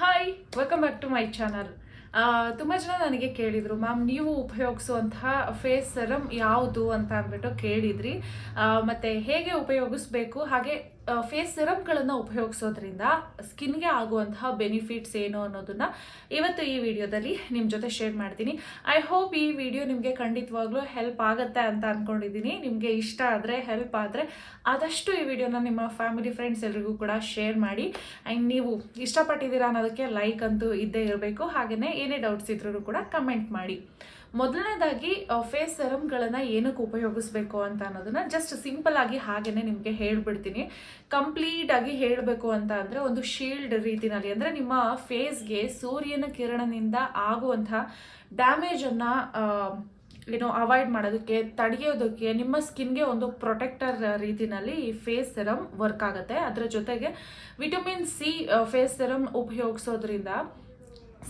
Hi, welcome back to my channel. ತುಂಬ ಜನ ನನಗೆ ಕೇಳಿದರು, ಮ್ಯಾಮ್ ನೀವು ಉಪಯೋಗಿಸುವಂತಹ ಫೇಸ್ ಸೆರಮ್ ಯಾವುದು ಅಂತ ಅಂದ್ಬಿಟ್ಟು ಕೇಳಿದ್ರಿ. ಮತ್ತು ಹೇಗೆ ಉಪಯೋಗಿಸ್ಬೇಕು, ಹಾಗೆ ಫೇಸ್ ಸೆರಮ್ಗಳನ್ನು ಉಪಯೋಗಿಸೋದ್ರಿಂದ ಸ್ಕಿನ್ಗೆ ಆಗುವಂತಹ ಬೆನಿಫಿಟ್ಸ್ ಏನು ಅನ್ನೋದನ್ನು ಇವತ್ತು ಈ ವಿಡಿಯೋದಲ್ಲಿ ನಿಮ್ಮ ಜೊತೆ ಶೇರ್ ಮಾಡ್ತೀನಿ. ಐ ಹೋಪ್ ಈ ವಿಡಿಯೋ ನಿಮಗೆ ಖಂಡಿತವಾಗ್ಲೂ ಹೆಲ್ಪ್ ಆಗುತ್ತೆ ಅಂತ ಅಂದ್ಕೊಂಡಿದ್ದೀನಿ. ನಿಮಗೆ ಇಷ್ಟ ಆದರೆ, ಹೆಲ್ಪ್ ಆದರೆ ಆದಷ್ಟು ಈ ವಿಡಿಯೋನ ನಿಮ್ಮ ಫ್ಯಾಮಿಲಿ ಫ್ರೆಂಡ್ಸ್ ಎಲ್ರಿಗೂ ಕೂಡ ಶೇರ್ ಮಾಡಿ. ಆ್ಯಂಡ್ ನೀವು ಇಷ್ಟಪಟ್ಟಿದ್ದೀರಾ ಅನ್ನೋದಕ್ಕೆ ಲೈಕ್ ಅಂತೂ ಇದ್ದೇ ಇರಬೇಕು. ಹಾಗೆಯೇ ಏನೇ ಡೌಟ್ಸ್ ಇದ್ರೂ ಕೂಡ ಕಮೆಂಟ್ ಮಾಡಿ. ಮೊದಲನೇದಾಗಿ ಫೇಸ್ ಸೆರಮ್ಗಳನ್ನು ಏನಕ್ಕೆ ಉಪಯೋಗಿಸ್ಬೇಕು ಅಂತ ಅನ್ನೋದನ್ನ ಜಸ್ಟ್ ಸಿಂಪಲ್ ಆಗಿ ಹಾಗೇನೆ ನಿಮಗೆ ಹೇಳ್ಬಿಡ್ತೀನಿ. ಕಂಪ್ಲೀಟ್ ಆಗಿ ಹೇಳಬೇಕು ಅಂತ ಅಂದರೆ ಒಂದು ಶೀಲ್ಡ್ ರೀತಿನಲ್ಲಿ, ಅಂದರೆ ನಿಮ್ಮ ಫೇಸ್ಗೆ ಸೂರ್ಯನ ಕಿರಣದಿಂದ ಆಗುವಂಥ ಡ್ಯಾಮೇಜನ್ನು ಅವಾಯ್ಡ್ ಮಾಡೋದಕ್ಕೆ, ತಡೆಯೋದಕ್ಕೆ, ನಿಮ್ಮ ಸ್ಕಿನ್ಗೆ ಒಂದು ಪ್ರೊಟೆಕ್ಟರ್ ರೀತಿನಲ್ಲಿ ಈ ಫೇಸ್ ಸೆರಮ್ ವರ್ಕ್ ಆಗುತ್ತೆ. ಅದರ ಜೊತೆಗೆ ವಿಟಮಿನ್ ಸಿ ಫೇಸ್ ಸೆರಮ್ ಉಪಯೋಗಿಸೋದ್ರಿಂದ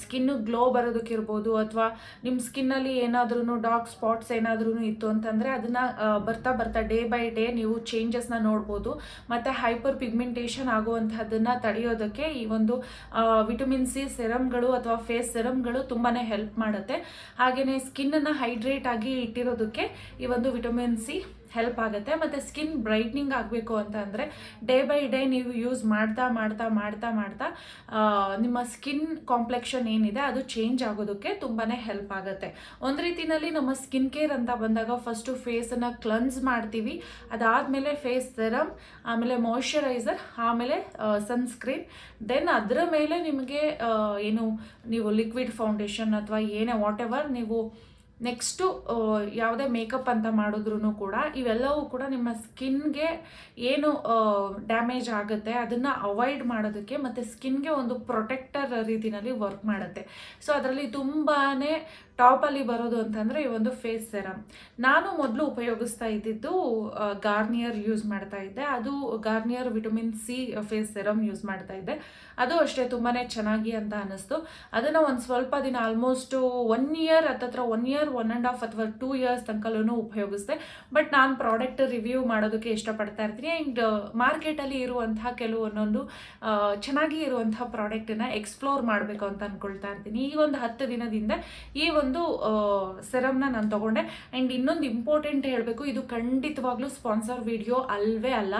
ಸ್ಕಿನ್ನು ಗ್ಲೋ ಬರೋದಕ್ಕಿರ್ಬೋದು, ಅಥವಾ ನಿಮ್ಮ ಸ್ಕಿನ್ನಲ್ಲಿ ಏನಾದ್ರೂ ಡಾರ್ಕ್ ಸ್ಪಾಟ್ಸ್ ಏನಾದ್ರೂ ಇತ್ತು ಅಂತಂದರೆ ಅದನ್ನು ಬರ್ತಾ ಬರ್ತಾ ಡೇ ಬೈ ಡೇ ನೀವು ಚೇಂಜಸ್ನ ನೋಡ್ಬೋದು. ಮತ್ತು ಹೈಪರ್ ಪಿಗ್ಮೆಂಟೇಷನ್ ಆಗುವಂಥದ್ದನ್ನು ತಡೆಯೋದಕ್ಕೆ ಈ ಒಂದು ವಿಟಮಿನ್ ಸಿ ಸೆರಮ್ಗಳು ಅಥವಾ ಫೇಸ್ ಸೆರಮ್ಗಳು ತುಂಬಾ ಹೆಲ್ಪ್ ಮಾಡುತ್ತೆ. ಹಾಗೆಯೇ ಸ್ಕಿನ್ನನ್ನು ಹೈಡ್ರೇಟ್ ಆಗಿ ಇಟ್ಟಿರೋದಕ್ಕೆ ಈ ಒಂದು ವಿಟಮಿನ್ ಸಿ ಹೆಲ್ಪ್ ಆಗುತ್ತೆ. ಮತ್ತು ಸ್ಕಿನ್ ಬ್ರೈಟ್ನಿಂಗ್ ಆಗಬೇಕು ಅಂತ ಅಂದರೆ ಡೇ ಬೈ ಡೇ ನೀವು ಯೂಸ್ ಮಾಡ್ತಾ ಮಾಡ್ತಾ ಮಾಡ್ತಾ ಮಾಡ್ತಾ ನಿಮ್ಮ ಸ್ಕಿನ್ ಕಾಂಪ್ಲೆಕ್ಷನ್ ಏನಿದೆ ಅದು ಚೇಂಜ್ ಆಗೋದಕ್ಕೆ ತುಂಬಾ ಹೆಲ್ಪ್ ಆಗುತ್ತೆ. ಒಂದು ರೀತಿಯಲ್ಲಿ ನಮ್ಮ ಸ್ಕಿನ್ ಕೇರ್ ಅಂತ ಬಂದಾಗ ಫಸ್ಟು ಫೇಸನ್ನು ಕ್ಲನ್ಸ್ ಮಾಡ್ತೀವಿ, ಅದಾದಮೇಲೆ ಫೇಸ್ ಸೆರಮ್, ಆಮೇಲೆ ಮಾಯ್ಶ್ಚರೈಸರ್, ಆಮೇಲೆ ಸನ್ಸ್ಕ್ರೀನ್, ದೆನ್ ಅದರ ಮೇಲೆ ನಿಮಗೆ ನೀವು ಲಿಕ್ವಿಡ್ ಫೌಂಡೇಶನ್ ಅಥವಾ ಏನೇ ವಾಟ್ ಎವರ್ ನೀವು ನೆಕ್ಸ್ಟು ಯಾವುದೇ ಮೇಕಪ್ ಅಂತ ಮಾಡಿದ್ರೂ ಕೂಡ ಇವೆಲ್ಲವೂ ಕೂಡ ನಿಮ್ಮ ಸ್ಕಿನ್ಗೆ ಏನು ಡ್ಯಾಮೇಜ್ ಆಗುತ್ತೆ ಅದನ್ನು ಅವಾಯ್ಡ್ ಮಾಡೋದಕ್ಕೆ ಮತ್ತು ಸ್ಕಿನ್ಗೆ ಒಂದು ಪ್ರೊಟೆಕ್ಟರ್ ರೀತಿಯಲ್ಲಿ ವರ್ಕ್ ಮಾಡುತ್ತೆ. ಸೊ ಅದರಲ್ಲಿ ತುಂಬಾ ಟಾಪಲ್ಲಿ ಬರೋದು ಅಂತಂದರೆ ಈ ಒಂದು ಫೇಸ್ ಸೆರಮ್. ನಾನು ಮೊದಲು ಉಪಯೋಗಿಸ್ತಾ ಇದ್ದಿದ್ದು ಗಾರ್ನಿಯರ್ ಯೂಸ್ ಮಾಡ್ತಾ ಇದ್ದೆ. ಅದು Garnier vitamin C face serum use ಮಾಡ್ತಾ ಇದ್ದೆ. ಅದು ಅಷ್ಟೇ ತುಂಬಾ ಚೆನ್ನಾಗಿ ಅಂತ ಅನ್ನಿಸ್ತು. ಅದನ್ನು ಒಂದು ಸ್ವಲ್ಪ ದಿನ ಆಲ್ಮೋಸ್ಟು 1 ಇಯರ್ ಹತ್ತತ್ರ 1 ಇಯರ್ 1.5 ಅಥವಾ 2 ಇಯರ್ಸ್ ತನಕಲೂ ಉಪಯೋಗಿಸ್ದೆ. ಬಟ್ ನಾನು ಪ್ರಾಡಕ್ಟ್ ರಿವ್ಯೂ ಮಾಡೋದಕ್ಕೆ ಇಷ್ಟಪಡ್ತಾ ಇರ್ತೀನಿ. ಆ್ಯಂಡ್ ಮಾರ್ಕೆಟಲ್ಲಿ ಇರುವಂತಹ ಕೆಲವೊಂದೊಂದು ಚೆನ್ನಾಗಿ ಇರುವಂತಹ ಪ್ರಾಡಕ್ಟನ್ನು ಎಕ್ಸ್ಪ್ಲೋರ್ ಮಾಡಬೇಕು ಅಂತ ಅಂದ್ಕೊಳ್ತಾ ಇರ್ತೀನಿ. ಈ ಒಂದು 10 ದಿನದಿಂದ ಈ ಒಂದು ಸೆರಮ್ನ ನಾನು ತಗೊಂಡೆ. ಆ್ಯಂಡ್ ಇನ್ನೊಂದು ಇಂಪಾರ್ಟೆಂಟ್ ಹೇಳಬೇಕು, ಇದು ಖಂಡಿತವಾಗ್ಲೂ ಸ್ಪಾನ್ಸರ್ ವಿಡಿಯೋ ಅಲ್ವೇ ಅಲ್ಲ,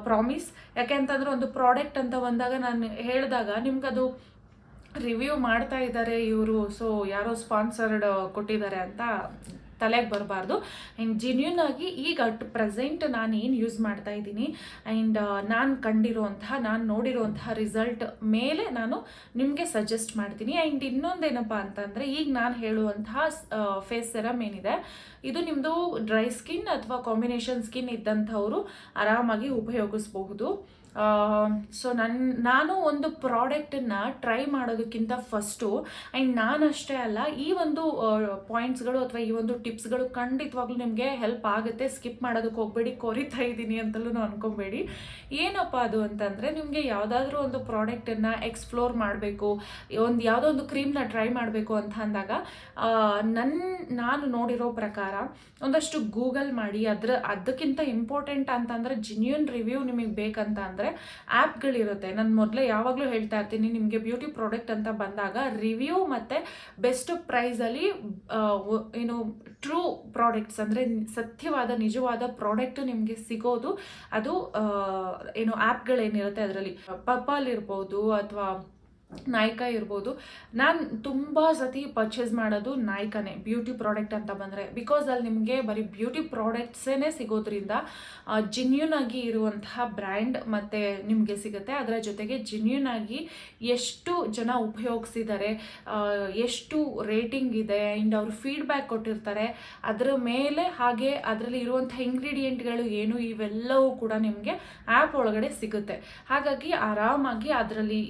ಪ್ರಾಮಿಸ್. ಯಾಕೆ ಅಂತಂದರೆ ಒಂದು ಪ್ರಾಡಕ್ಟ್ ಅಂತ ಬಂದಾಗ ನಾನು ಹೇಳಿದಾಗ ನಿಮ್ಗದು ರಿವ್ಯೂ ಮಾಡ್ತಾ ಇದ್ದಾರೆ ಇವರು, ಸೊ ಯಾರೋ ಸ್ಪಾನ್ಸರ್ಡ್ ಕೊಟ್ಟಿದ್ದಾರೆ ಅಂತ ತಲೆಗೆ ಬರಬಾರ್ದು. ಆ್ಯಂಡ್ ಜೆನ್ಯೂನ್ ಆಗಿ ಈಗ ಪ್ರೆಸೆಂಟ್ ನಾನು ಏನು ಯೂಸ್ ಮಾಡ್ತಾ ಇದ್ದೀನಿ ಆ್ಯಂಡ್ ನಾನು ನೋಡಿರುವಂತಹ ರಿಸಲ್ಟ್ ಮೇಲೆ ನಾನು ನಿಮಗೆ ಸಜೆಸ್ಟ್ ಮಾಡ್ತೀನಿ. ಆ್ಯಂಡ್ ಇನ್ನೊಂದೇನಪ್ಪ ಅಂತಂದರೆ, ಈಗ ನಾನು ಹೇಳುವಂತಹ ಫೇಸ್ ಸೆರಮ್ ಏನಿದೆ ಇದು ನಿಮ್ಮದು ಡ್ರೈ ಸ್ಕಿನ್ ಅಥವಾ ಕಾಂಬಿನೇಷನ್ ಸ್ಕಿನ್ ಇದ್ದಂಥವರು ಆರಾಮಾಗಿ ಉಪಯೋಗಿಸ್ಬಹುದು. ಸೊ ನಾನು ಒಂದು ಪ್ರಾಡಕ್ಟನ್ನು ಟ್ರೈ ಮಾಡೋದಕ್ಕಿಂತ ಫಸ್ಟು, ಆ್ಯಂಡ್ ನಾನಷ್ಟೇ ಅಲ್ಲ, ಈ ಒಂದು ಪಾಯಿಂಟ್ಸ್ಗಳು ಅಥವಾ ಈ ಒಂದು ಟಿಪ್ಸ್ಗಳು ಖಂಡಿತವಾಗ್ಲೂ ನಿಮಗೆ ಹೆಲ್ಪ್ ಆಗುತ್ತೆ. ಸ್ಕಿಪ್ ಮಾಡೋದಕ್ಕೆ ಹೋಗಬೇಡಿ, ಕೊರಿತಾ ಇದ್ದೀನಿ ಅಂತಲೂ ಅನ್ಕೊಬೇಡಿ. ಏನಪ್ಪ ಅದು ಅಂತಂದರೆ, ನಿಮಗೆ ಯಾವುದಾದ್ರೂ ಒಂದು ಪ್ರಾಡಕ್ಟನ್ನು ಎಕ್ಸ್ಪ್ಲೋರ್ ಮಾಡಬೇಕು, ಯಾವುದೋ ಒಂದು ಕ್ರೀಮ್ನ ಟ್ರೈ ಮಾಡಬೇಕು ಅಂತ ಅಂದಾಗ ನಾನು ನೋಡಿರೋ ಪ್ರಕಾರ ಒಂದಷ್ಟು ಗೂಗಲ್ ಮಾಡಿ ಅದಕ್ಕಿಂತ ಇಂಪಾರ್ಟೆಂಟ್ ಅಂತಂದರೆ ಜೆನ್ಯೂನ್ ರಿವ್ಯೂ ನಿಮಗೆ ಬೇಕಂತ ಅಂದರೆ ಆ್ಯಪ್ಗಳಿರುತ್ತೆ. ನಾನು ಮೊದಲೇ ಯಾವಾಗಲೂ ಹೇಳ್ತಾ ಇರ್ತೀನಿ, ನಿಮಗೆ ಬ್ಯೂಟಿ ಪ್ರಾಡಕ್ಟ್ ಅಂತ ಬಂದಾಗ ರಿವ್ಯೂ ಮತ್ತು ಬೆಸ್ಟ್ ಪ್ರೈಸಲ್ಲಿ ಟ್ರೂ ಪ್ರಾಡಕ್ಟ್ಸ್ ಅಂದರೆ ಸತ್ಯವಾದ ನಿಜವಾದ ಪ್ರಾಡಕ್ಟ್ ನಿಮಗೆ ಸಿಗೋದು ಅದು ಆ್ಯಪ್ಗಳೇನಿರುತ್ತೆ ಅದರಲ್ಲಿ ಪರ್ಪಲ್ ಇರ್ಬೋದು ಅಥವಾ ನಾಯ್ಕಾ ಇರ್ಬೋದು. ನಾನು ತುಂಬ ಸತಿ ಪರ್ಚೇಸ್ ಮಾಡೋದು ನಾಯ್ಕಾನೇ ಬ್ಯೂಟಿ ಪ್ರಾಡಕ್ಟ್ ಅಂತ ಬಂದರೆ, ಬಿಕಾಸ್ ಅಲ್ಲಿ ನಿಮಗೆ ಬರೀ ಬ್ಯೂಟಿ ಪ್ರಾಡಕ್ಟ್ಸೇ ಸಿಗೋದ್ರಿಂದ ಜೆನ್ಯೂನ್ ಆಗಿ ಇರುವಂತಹ ಬ್ರ್ಯಾಂಡ್ ಮತ್ತು ನಿಮಗೆ ಸಿಗುತ್ತೆ. ಅದರ ಜೊತೆಗೆ ಜೆನ್ಯೂನ್ ಆಗಿ ಎಷ್ಟು ಜನ ಉಪಯೋಗಿಸಿದ್ದಾರೆ, ಎಷ್ಟು ರೇಟಿಂಗ್ ಇದೆ, ಆ್ಯಂಡ್ ಅವರು ಫೀಡ್ಬ್ಯಾಕ್ ಕೊಟ್ಟಿರ್ತಾರೆ ಅದರ ಮೇಲೆ, ಹಾಗೆ ಅದರಲ್ಲಿ ಇರುವಂಥ ಇಂಗ್ರೀಡಿಯೆಂಟ್ಗಳು ಏನು, ಇವೆಲ್ಲವೂ ಕೂಡ ನಿಮಗೆ ಆ್ಯಪ್ ಒಳಗಡೆ ಸಿಗುತ್ತೆ. ಹಾಗಾಗಿ ಆರಾಮಾಗಿ ಅದರಲ್ಲಿ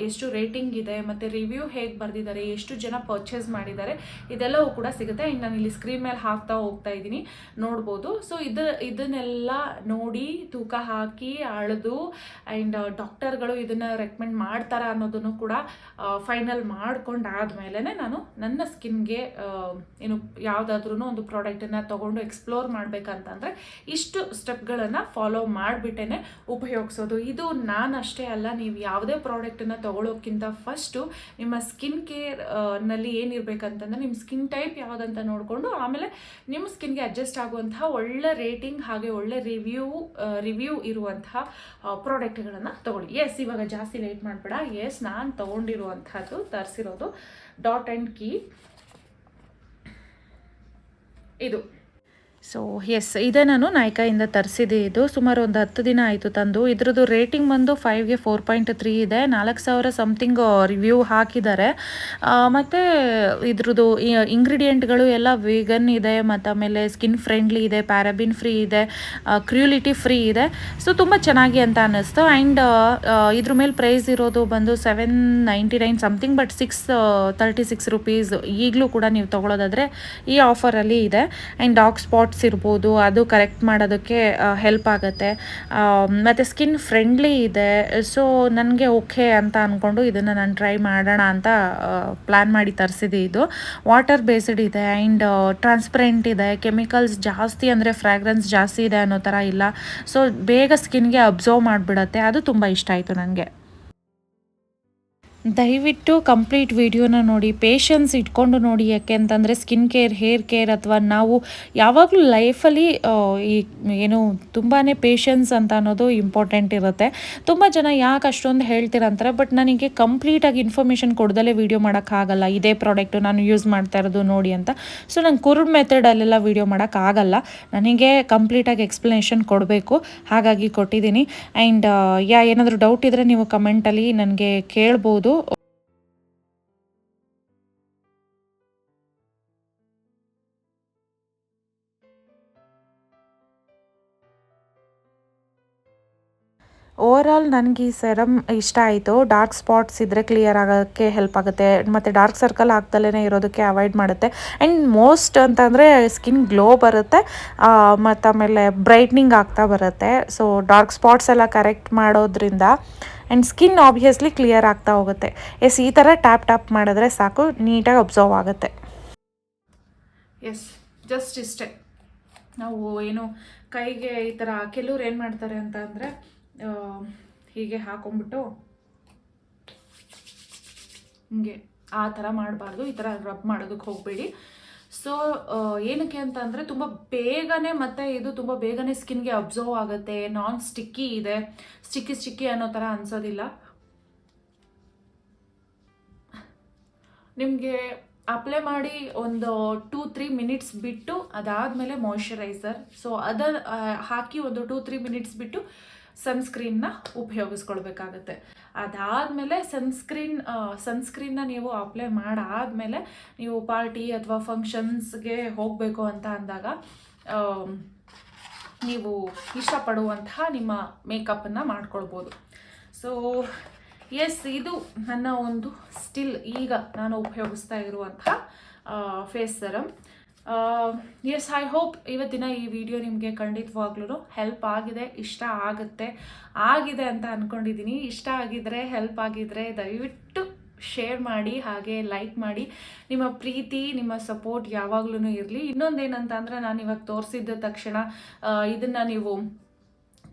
ಎಷ್ಟು ರೇಟಿಂಗ್ ಇದೆ ಮತ್ತು ರಿವ್ಯೂ ಹೇಗೆ ಬರೆದಿದ್ದಾರೆ, ಎಷ್ಟು ಜನ ಪರ್ಚೇಸ್ ಮಾಡಿದ್ದಾರೆ, ಇದೆಲ್ಲವೂ ಕೂಡ ಸಿಗುತ್ತೆ. ಆ್ಯಂಡ್ ನಾನು ಇಲ್ಲಿ ಸ್ಕ್ರೀನ್ ಮೇಲೆ ಹಾಕ್ತಾ ಹೋಗ್ತಾ ಇದ್ದೀನಿ, ನೋಡ್ಬೋದು. ಸೊ ಇದನ್ನೆಲ್ಲ ನೋಡಿ ತೂಕ ಹಾಕಿ ಅಳೆದು ಆ್ಯಂಡ್ ಡಾಕ್ಟರ್ಗಳು ಇದನ್ನು ರೆಕಮೆಂಡ್ ಮಾಡ್ತಾರಾ ಅನ್ನೋದನ್ನು ಕೂಡ ಫೈನಲ್ ಮಾಡ್ಕೊಂಡಾದ್ಮೇಲೆ ನಾನು ನನ್ನ ಸ್ಕಿನ್ಗೆ ಯಾವುದಾದ್ರೂ ಒಂದು ಪ್ರಾಡಕ್ಟನ್ನು ತೊಗೊಂಡು ಎಕ್ಸ್ಪ್ಲೋರ್ ಮಾಡಬೇಕಂತಂದರೆ ಇಷ್ಟು ಸ್ಟೆಪ್ಗಳನ್ನು ಫಾಲೋ ಮಾಡಿಬಿಟ್ಟೇ ಉಪಯೋಗಿಸೋದು. ಇದು ನಾನಷ್ಟೇ ಅಲ್ಲ, ನೀವು ಯಾವುದೇ ಪ್ರಾಡಕ್ಟನ್ನು ತೊಗೊಳೋಕ್ಕಿಂತ ಮಾಡೋಕ್ಕಿಂತ ಫಸ್ಟು ನಿಮ್ಮ ಸ್ಕಿನ್ ಕೇರ್ ನಲ್ಲಿ ಏನಿರಬೇಕಂತಂದ್ರೆ ನಿಮ್ಮ ಸ್ಕಿನ್ ಟೈಪ್ ಯಾವುದಂತ ನೋಡಿಕೊಂಡು ಆಮೇಲೆ ನಿಮ್ಮ ಸ್ಕಿನ್ಗೆ ಅಡ್ಜಸ್ಟ್ ಆಗುವಂತಹ ಒಳ್ಳೆ ರೇಟಿಂಗ್ ಹಾಗೆ ಒಳ್ಳೆ ರಿವ್ಯೂ ಇರುವಂತಹ ಪ್ರಾಡಕ್ಟ್ಗಳನ್ನು ತೊಗೊಳ್ಳಿ. ಎಸ್, ಇವಾಗ ಜಾಸ್ತಿ ಲೇಟ್ ಮಾಡಬೇಡ. ಎಸ್, ನಾನು ತೊಗೊಂಡಿರುವಂಥದ್ದು ತರಿಸಿರೋದು ಡಾಟ್ ಆ್ಯಂಡ್ ಕೀ ಇದು. ಸೊ ಎಸ್, ಇದೇ ನಾನು ನಾಯ್ಕಾಯಿಂದ ತರಿಸಿದೆ. ಇದು ಸುಮಾರು ಒಂದು 10 ದಿನ ಆಯಿತು ತಂದು. ಇದ್ರದ್ದು ರೇಟಿಂಗ್ ಬಂದು 5ಗೆ 4.3 ಇದೆ. 4,000 ಸಮಥಿಂಗ್ ರಿವ್ಯೂ ಹಾಕಿದ್ದಾರೆ. ಮತ್ತು ಇದ್ರದ್ದು ಇಂಗ್ರೀಡಿಯೆಂಟ್ಗಳು ಎಲ್ಲ ವೇಗನ್ ಇದೆ, ಮತ್ತು ಆಮೇಲೆ ಸ್ಕಿನ್ ಫ್ರೆಂಡ್ಲಿ ಇದೆ, ಪ್ಯಾರಾಬಿನ್ ಫ್ರೀ ಇದೆ, ಕ್ರ್ಯೂಲಿಟಿ ಫ್ರೀ ಇದೆ. ಸೊ ತುಂಬ ಚೆನ್ನಾಗಿ ಅಂತ ಅನ್ನಿಸ್ತು. ಆ್ಯಂಡ್ ಇದ್ರ ಮೇಲೆ ಪ್ರೈಸ್ ಇರೋದು ಬಂದು 799 ಸಮಥಿಂಗ್, ಬಟ್ 636 ರುಪೀಸ್ ಈಗಲೂ ಕೂಡ ನೀವು ತೊಗೊಳೋದಾದರೆ ಈ ಆಫರಲ್ಲಿ ಇದೆ. ಆ್ಯಂಡ್ ಡಾರ್ಕ್ ಸ್ಪಾಟ್ಸ್ ಇರ್ಬೋದು, ಅದು ಕರೆಕ್ಟ್ ಮಾಡೋದಕ್ಕೆ ಹೆಲ್ಪ್ ಆಗುತ್ತೆ. ಮತ್ತು ಸ್ಕಿನ್ ಫ್ರೆಂಡ್ಲಿ ಇದೆ. ಸೊ ನನಗೆ ಓಕೆ ಅಂತ ಅಂದ್ಕೊಂಡು ಇದನ್ನು ನಾನು ಟ್ರೈ ಮಾಡೋಣ ಅಂತ ಪ್ಲ್ಯಾನ್ ಮಾಡಿ ತರಿಸಿದೆ. ಇದು ವಾಟರ್ ಬೇಸ್ಡ್ ಇದೆ ಆ್ಯಂಡ್ ಟ್ರಾನ್ಸ್ಪರೆಂಟ್ ಇದೆ. ಕೆಮಿಕಲ್ಸ್ ಜಾಸ್ತಿ ಅಂದರೆ ಫ್ರ್ಯಾಗ್ರೆನ್ಸ್ ಜಾಸ್ತಿ ಇದೆ ಅನ್ನೋ ಥರ ಇಲ್ಲ. ಸೊ ಬೇಗ ಸ್ಕಿನ್ಗೆ ಅಬ್ಸರ್ವ್ ಮಾಡಿಬಿಡತ್ತೆ. ಅದು ತುಂಬ ಇಷ್ಟ ಆಯಿತು ನನಗೆ. ದಯವಿಟ್ಟು ಕಂಪ್ಲೀಟ್ ವಿಡಿಯೋನ ನೋಡಿ, ಪೇಷನ್ಸ್ ಇಟ್ಕೊಂಡು ನೋಡಿ. ಯಾಕೆ ಅಂತಂದರೆ ಸ್ಕಿನ್ ಕೇರ್, ಹೇರ್ ಕೇರ್ ಅಥವಾ ನಾವು ಯಾವಾಗಲೂ ಲೈಫಲ್ಲಿ ಈ ಏನು ತುಂಬಾ ಪೇಷನ್ಸ್ ಅಂತ ಅನ್ನೋದು ಇಂಪಾರ್ಟೆಂಟ್ ಇರುತ್ತೆ. ತುಂಬ ಜನ ಯಾಕೆ ಅಷ್ಟೊಂದು ಹೇಳ್ತೀರಂತಾರೆ, ಬಟ್ ನನಗೆ ಕಂಪ್ಲೀಟಾಗಿ ಇನ್ಫಾರ್ಮೇಷನ್ ಕೊಡ್ದಲೇ ವೀಡಿಯೋ ಮಾಡೋಕ್ಕಾಗಲ್ಲ. ಇದೇ ಪ್ರಾಡಕ್ಟು ನಾನು ಯೂಸ್ ಮಾಡ್ತಾ ಇರೋದು ನೋಡಿ ಅಂತ. ಸೊ ನಂಗೆ ಕುರುಡ್ ಮೆಥಡಲ್ಲೆಲ್ಲ ವೀಡಿಯೋ ಮಾಡೋಕ್ಕಾಗಲ್ಲ. ನನಗೆ ಕಂಪ್ಲೀಟಾಗಿ ಎಕ್ಸ್ಪ್ಲನೇಷನ್ ಕೊಡಬೇಕು, ಹಾಗಾಗಿ ಕೊಟ್ಟಿದ್ದೀನಿ. ಆ್ಯಂಡ್ ಏನಾದರೂ ಡೌಟ್ ಇದ್ದರೆ ನೀವು ಕಮೆಂಟಲ್ಲಿ ನನಗೆ ಕೇಳ್ಬೋದು. ಓವರ್ ಆಲ್ ನನಗೆ ಈ ಸೆರಮ್ ಇಷ್ಟ ಆಯಿತು. ಡಾರ್ಕ್ ಸ್ಪಾಟ್ಸ್ ಇದ್ದರೆ ಕ್ಲಿಯರ್ ಆಗೋಕ್ಕೆ ಹೆಲ್ಪ್ ಆಗುತ್ತೆ, ಮತ್ತು ಡಾರ್ಕ್ ಸರ್ಕಲ್ ಆಗ್ದಲೇ ಇರೋದಕ್ಕೆ ಅವಾಯ್ಡ್ ಮಾಡುತ್ತೆ. ಆ್ಯಂಡ್ ಮೋಸ್ಟ್ ಅಂತಂದರೆ ಸ್ಕಿನ್ ಗ್ಲೋ ಬರುತ್ತೆ, ಮತ್ತು ಆಮೇಲೆ ಬ್ರೈಟ್ನಿಂಗ್ ಆಗ್ತಾ ಬರುತ್ತೆ. ಸೊ ಡಾರ್ಕ್ ಸ್ಪಾಟ್ಸ್ ಎಲ್ಲ ಕರೆಕ್ಟ್ ಮಾಡೋದ್ರಿಂದ ಆ್ಯಂಡ್ ಸ್ಕಿನ್ ಆಬ್ವಿಯಸ್ಲಿ ಕ್ಲಿಯರ್ ಆಗ್ತಾ ಹೋಗುತ್ತೆ. ಎಸ್, ಈ ಥರ ಟ್ಯಾಪ್ ಮಾಡಿದ್ರೆ ಸಾಕು, ನೀಟಾಗಿ ಅಬ್ಸರ್ವ್ ಆಗುತ್ತೆ. ಎಸ್, ಜಸ್ಟ್ ಇಷ್ಟೇ. ನಾವು ಏನು ಕೈಗೆ ಈ ಥರ ಕೆಲವ್ರು ಏನು ಮಾಡ್ತಾರೆ ಅಂತ ಅಂದರೆ ಹೀಗೆ ಹಾಕೊಂಡ್ಬಿಟ್ಟು ಹಿಂಗೆ ಆ ಥರ ಮಾಡಬಾರ್ದು. ಈ ಥರ ರಬ್ ಮಾಡೋದಕ್ಕೆ ಹೋಗಬೇಡಿ. ಸೊ ಏನಕ್ಕೆ ಅಂತ ಅಂದರೆ ತುಂಬ ಬೇಗನೆ, ಮತ್ತು ಇದು ತುಂಬ ಬೇಗನೆ ಸ್ಕಿನ್ಗೆ ಅಬ್ಸರ್ವ್ ಆಗುತ್ತೆ. ನಾನ್ ಸ್ಟಿಕ್ಕಿ ಇದೆ, ಸ್ಟಿಕ್ಕಿ ಅನ್ನೋ ಥರ ಅನ್ಸೋದಿಲ್ಲ. ನಿಮಗೆ ಅಪ್ಲೈ ಮಾಡಿ ಒಂದು 2-3 ಮಿನಿಟ್ಸ್ ಬಿಟ್ಟು ಅದಾದಮೇಲೆ ಮಾಯ್ಶ್ಚರೈಸರ್, ಸೊ ಅದನ್ನು ಹಾಕಿ ಒಂದು 2-3 ಮಿನಿಟ್ಸ್ ಬಿಟ್ಟು ಸನ್ಸ್ಕ್ರೀನ್ನ ಉಪಯೋಗಿಸ್ಕೊಳ್ಬೇಕಾಗತ್ತೆ. ಅದಾದಮೇಲೆ ಸನ್ಸ್ಕ್ರೀನ್ನ ನೀವು ಅಪ್ಲೈ ಮಾಡಾದಮೇಲೆ ನೀವು ಪಾರ್ಟಿ ಅಥವಾ ಫಂಕ್ಷನ್ಸ್ಗೆ ಹೋಗಬೇಕು ಅಂತ ಅಂದಾಗ ನೀವು ಇಷ್ಟಪಡುವಂತಹ ನಿಮ್ಮ ಮೇಕಪ್ಪನ್ನು ಮಾಡ್ಕೊಳ್ಬೋದು. ಸೊ ಎಸ್, ಇದು ನನ್ನ ಒಂದು ಸ್ಟಿಲ್ ಈಗ ನಾನು ಉಪಯೋಗಿಸ್ತಾ ಇರುವಂತಹ face serum. Yes, I hope ಇವತ್ತಿನ ಈ ವಿಡಿಯೋ ನಿಮಗೆ ಖಂಡಿತವಾಗ್ಲೂ ಹೆಲ್ಪ್ ಆಗಿದೆ, ಇಷ್ಟ ಆಗಿದೆ ಅಂತ ಅಂದ್ಕೊಂಡಿದ್ದೀನಿ. ಇಷ್ಟ ಆಗಿದ್ರೆ, ಹೆಲ್ಪ್ ಆಗಿದ್ರೆ ದಯವಿಟ್ಟು ಶೇರ್ ಮಾಡಿ, ಹಾಗೆ ಲೈಕ್ ಮಾಡಿ. ನಿಮ್ಮ ಪ್ರೀತಿ, ನಿಮ್ಮ ಸಪೋರ್ಟ್ ಯಾವಾಗ್ಲೂ ಇರಲಿ. ಇನ್ನೊಂದೇನಂತ ಅಂದರೆ, ನಾನು ಇವಾಗ ತೋರಿಸಿದ ತಕ್ಷಣ ಇದನ್ನು ನೀವು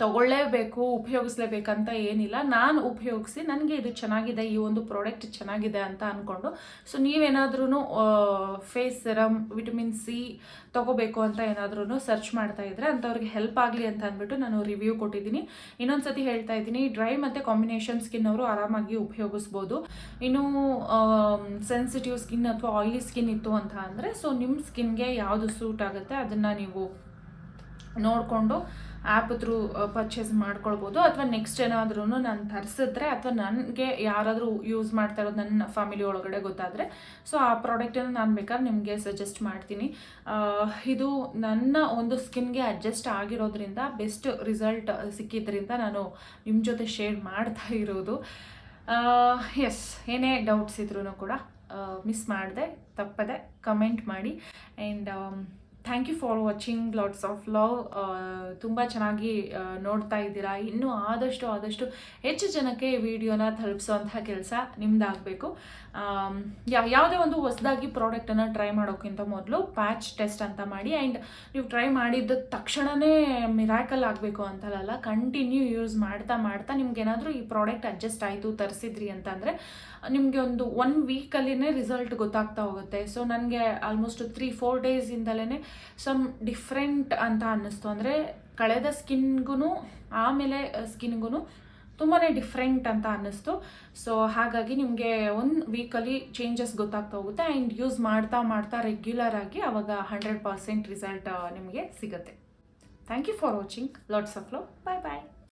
ತಗೊಳ್ಳೇಬೇಕು, ಉಪಯೋಗಿಸ್ಲೇಬೇಕಂತ ಏನಿಲ್ಲ. ನಾನು ಉಪಯೋಗಿಸಿ ನನಗೆ ಇದು ಚೆನ್ನಾಗಿದೆ, ಈ ಒಂದು ಪ್ರಾಡಕ್ಟ್ ಚೆನ್ನಾಗಿದೆ ಅಂತ ಅಂದ್ಕೊಂಡು, ಸೊ ನೀವೇನಾದ್ರೂ ಫೇಸ್ ಸೆರಮ್ ವಿಟಮಿನ್ ಸಿ ತೊಗೋಬೇಕು ಅಂತ ಏನಾದ್ರೂ ಸರ್ಚ್ ಮಾಡ್ತಾ ಇದ್ದರೆ ಅಂಥವ್ರಿಗೆ ಹೆಲ್ಪ್ ಆಗಲಿ ಅಂತ ಅಂದ್ಬಿಟ್ಟು ನಾನು ರಿವ್ಯೂ ಕೊಟ್ಟಿದ್ದೀನಿ. ಇನ್ನೊಂದು ಸತಿ ಹೇಳ್ತಾ ಇದ್ದೀನಿ, ಡ್ರೈ ಮತ್ತು ಕಾಂಬಿನೇಷನ್ ಸ್ಕಿನ್ ಅವರು ಆರಾಮಾಗಿ ಉಪಯೋಗಿಸ್ಬೋದು. ಇನ್ನು ಸೆನ್ಸಿಟಿವ್ ಸ್ಕಿನ್ ಅಥವಾ ಆಯಿಲಿ ಸ್ಕಿನ್ ಇತ್ತು ಅಂತ ಅಂದರೆ, ಸೊ ನಿಮ್ಮ ಸ್ಕಿನ್ಗೆ ಯಾವುದು ಸೂಟ್ ಆಗುತ್ತೆ ಅದನ್ನು ನೀವು ನೋಡಿಕೊಂಡು ಆ್ಯಪ್ ಥ್ರೂ ಪರ್ಚೇಸ್ ಮಾಡ್ಕೊಳ್ಬೋದು. ಅಥವಾ ನೆಕ್ಸ್ಟ್ ಏನಾದ್ರೂ ನಾನು ತರಿಸಿದ್ರೆ, ಅಥವಾ ನನಗೆ ಯಾರಾದರೂ ಯೂಸ್ ಮಾಡ್ತಾ ಇರೋದು ನನ್ನ ಫ್ಯಾಮಿಲಿ ಒಳಗಡೆ ಗೊತ್ತಾದರೆ, ಸೊ ಆ ಪ್ರಾಡಕ್ಟನ್ನು ನಾನು ಬೇಕಾದ್ರೆ ನಿಮಗೆ ಸಜೆಸ್ಟ್ ಮಾಡ್ತೀನಿ. ಇದು ನನ್ನ ಒಂದು ಸ್ಕಿನ್ಗೆ ಅಡ್ಜಸ್ಟ್ ಆಗಿರೋದ್ರಿಂದ, ಬೆಸ್ಟ್ ರಿಸಲ್ಟ್ ಸಿಕ್ಕಿದ್ರಿಂದ ನಾನು ನಿಮ್ಮ ಜೊತೆ ಶೇರ್ ಮಾಡ್ತಾ ಇರೋದು. ಎಸ್, ಏನೇ ಡೌಟ್ಸ್ ಇದ್ರೂ ಕೂಡ ಮಿಸ್ ಮಾಡದೆ ತಪ್ಪದೆ ಕಮೆಂಟ್ ಮಾಡಿ. And thank you for watching. Lots of love. ತುಂಬ ಚೆನ್ನಾಗಿ ನೋಡ್ತಾ ಇದ್ದೀರಾ. ಇನ್ನೂ ಆದಷ್ಟು ಹೆಚ್ಚು ಜನಕ್ಕೆ ಈ ವಿಡಿಯೋನ ತಲುಪಿಸೋಂಥ ಕೆಲಸ ನಿಮ್ದಾಗಬೇಕು. ಯಾವುದೇ ಒಂದು ಹೊಸದಾಗಿ ಪ್ರಾಡಕ್ಟನ್ನು ಟ್ರೈ ಮಾಡೋಕ್ಕಿಂತ ಮೊದಲು ಪ್ಯಾಚ್ ಟೆಸ್ಟ್ ಅಂತ ಮಾಡಿ. ಆ್ಯಂಡ್ ನೀವು ಟ್ರೈ ಮಾಡಿದ ತಕ್ಷಣವೇ ಮಿರಾಕಲ್ ಆಗಬೇಕು ಅಂತಲ್ಲ, ಕಂಟಿನ್ಯೂ ಯೂಸ್ ಮಾಡ್ತಾ ನಿಮ್ಗೇನಾದರೂ ಈ ಪ್ರಾಡಕ್ಟ್ ಅಡ್ಜಸ್ಟ್ ಆಯಿತು, ತರಿಸಿದ್ರಿ ಅಂತಂದರೆ ನಿಮಗೆ ಒಂದು 1 ವೀಕಲ್ಲಿನೇ ರಿಸಲ್ಟ್ ಗೊತ್ತಾಗ್ತಾ ಹೋಗುತ್ತೆ. ಸೊ ನನಗೆ ಆಲ್ಮೋಸ್ಟ್ 3-4 ಡೇಸಿಂದಲೇ ಸಮ್ ಡಿಫ್ರೆಂಟ್ ಅಂತ ಅನ್ನಿಸ್ತು. ಅಂದರೆ ಕಳೆದ ಸ್ಕಿನ್ಗೂ ಆಮೇಲೆ ಸ್ಕಿನ್ಗೂ ತುಂಬಾ ಡಿಫ್ರೆಂಟ್ ಅಂತ ಅನ್ನಿಸ್ತು. ಸೊ ಹಾಗಾಗಿ ನಿಮಗೆ 1 ವೀಕಲ್ಲಿ ಚೇಂಜಸ್ ಗೊತ್ತಾಗ್ತಾ ಹೋಗುತ್ತೆ. ಆ್ಯಂಡ್ ಯೂಸ್ ಮಾಡ್ತಾ ರೆಗ್ಯುಲರ್ ಆಗಿ ಆವಾಗ 100% ರಿಸಲ್ಟ್ ನಿಮಗೆ ಸಿಗುತ್ತೆ. Thank you for watching. Lots of love. Bye bye.